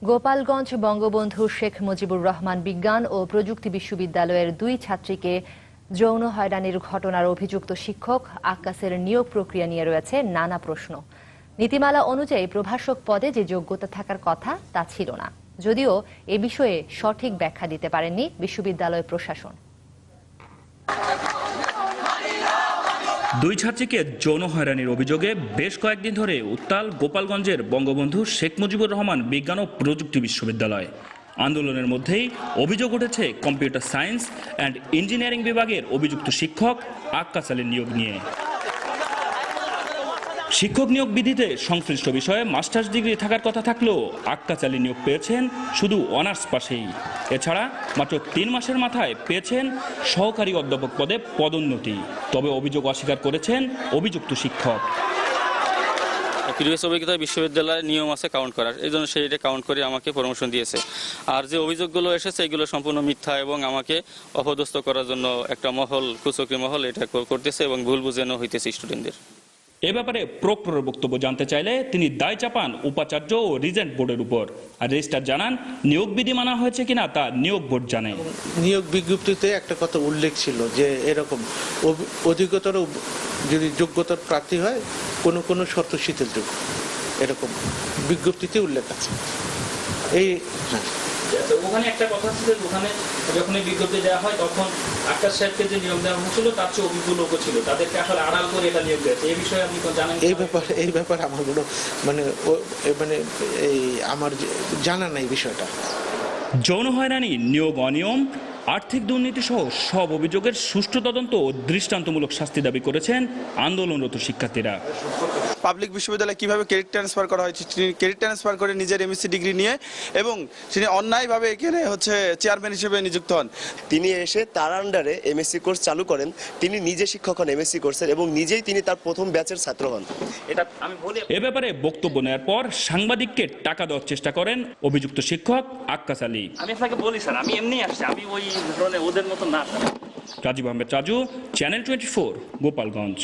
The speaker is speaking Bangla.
গোপালগঞ্জ বঙ্গবন্ধু শেখ মুজিবুর রহমান বিজ্ঞান ও প্রযুক্তি বিশ্ববিদ্যালয়ের 2 ছাত্রীকে যৌন হয়রানির ঘটনার অভিযুক্ত শিক্ষক আক্কাসের নিয়োগ প্রক্রিয়া নিয়ে রয়েছে নানা প্রশ্ন। নীতিমালা অনুযায়ী প্রভাষক পদে যে যোগ্যতা থাকার কথা তা ছিল না, যদিও এ বিষয়ে সঠিক ব্যাখ্যা দিতে পারেননি বিশ্ববিদ্যালয় প্রশাসন। 2 ছাত্রীকে যৌন হয়রানির অভিযোগে বেশ কয়েকদিন ধরে উত্তাল গোপালগঞ্জের বঙ্গবন্ধু শেখ মুজিবুর রহমান বিজ্ঞান ও প্রযুক্তি বিশ্ববিদ্যালয়। আন্দোলনের মধ্যেই অভিযোগ উঠেছে কম্পিউটার সায়েন্স অ্যান্ড ইঞ্জিনিয়ারিং বিভাগের অভিযুক্ত শিক্ষক আক্কাস আলীর নিয়োগ নিয়ে। শিক্ষক নিয়োগ বিধিতে সংশ্লিষ্ট বিষয়ে মাস্টার্স ডিগ্রি থাকার কথা থাকলেও আক্কাস আলী নিয়োগ পেয়েছেন শুধু অনার্স পাশেই। এছাড়া মাত্র 3 মাসের মাথায় পেয়েছেন সহকারী অধ্যাপক পদে পদোন্নতি। তবে অভিযোগ অস্বীকার করেছেন অভিযুক্ত শিক্ষক। প্রিভিয়াস অভিজ্ঞতায় বিশ্ববিদ্যালয়ের নিয়ম আছে কাউন্ট করার, এই জন্য সেইটা কাউন্ট করে আমাকে প্রমোশন দিয়েছে। আর যে অভিযোগগুলো এসেছে এগুলো সম্পূর্ণ মিথ্যা এবং আমাকে অপদস্থ করার জন্য একটা মহল, কুচক্রী মহল এটা করতেছে এবং ভুল বুঝানো হইতেছে স্টুডেন্টদের। এ ব্যাপারে প্রক্টরের বক্তব্য জানতে চাইলে তিনি দায় চাপান উপাচার্য ও রিজেন্ট বোর্ডের উপর। আর রেজিস্ট্রার জানান নিয়োগ বিধি মানা হয়েছে কিনা তা নিয়োগ বোর্ড জানে। নিয়োগ বিজ্ঞপ্তিতে একটা কথা উল্লেখ ছিল যে এরকম অধিকতর যদি যোগ্যতার প্রার্থী হয় কোনো কোনো শর্ত শিথিলযোগ্য, এরকম বিজ্ঞপ্তিতে উল্লেখ আছে। এই ওখানে একটা কথা ছিল, ওখানে যখন বিজ্ঞপ্তি দেওয়া হয় তখন আক্কাস সাহেবকে যে নিয়োগ দেওয়া হয়েছিল তার চেয়ে অভিজ্ঞ লোক ছিল, তাদেরকে আসলে আড়াল করে এটা নিয়োগ দিয়েছে। এই বিষয়ে আপনি জানেন? এই ব্যাপারে আমার কোনো আমার জানা নাই বিষয়টা। যৌন হয়রানি, নিয়োগ অনিয়ম, আর্থিক দুর্নীতি সহ সব অভিযোগের সুষ্ঠু তদন্ত ও দৃষ্টান্তমূলক শাস্তি দাবি করেছেন আন্দোলনরত শিক্ষার্থীরা। পাবলিক বিশ্ববিদ্যালয়ে কিভাবে ক্রেডিট ট্রান্সফার করা হয়েছে, ক্রেডিট ট্রান্সফার করে নিজের এমএসসি ডিগ্রি নিয়ে এবং তিনি অন্যায়ভাবে এখানে চেয়ারম্যান হিসেবে নিযুক্ত হন। তিনি এসে তার আন্ডারে এমএসসি কোর্স চালু করেন। তিনি নিজে শিক্ষক হন এমএসসি কোর্সের এবং নিজেই তিনি তার প্রথম ব্যাচের ছাত্র হন। এটা আমি বলি। এ ব্যাপারে বক্তব্য নেওয়ার পর সাংবাদিককে টাকা দেওয়ার চেষ্টা করেন অভিযুক্ত শিক্ষক আক্কাস আলী। আমি আপনাকে বলি স্যার, আমি এমনি আসছি, আমি ওই ধরনের ওদের মতো না। রাজীব আহমেদ রাজু, চ্যানেল 24, গোপালগঞ্জ।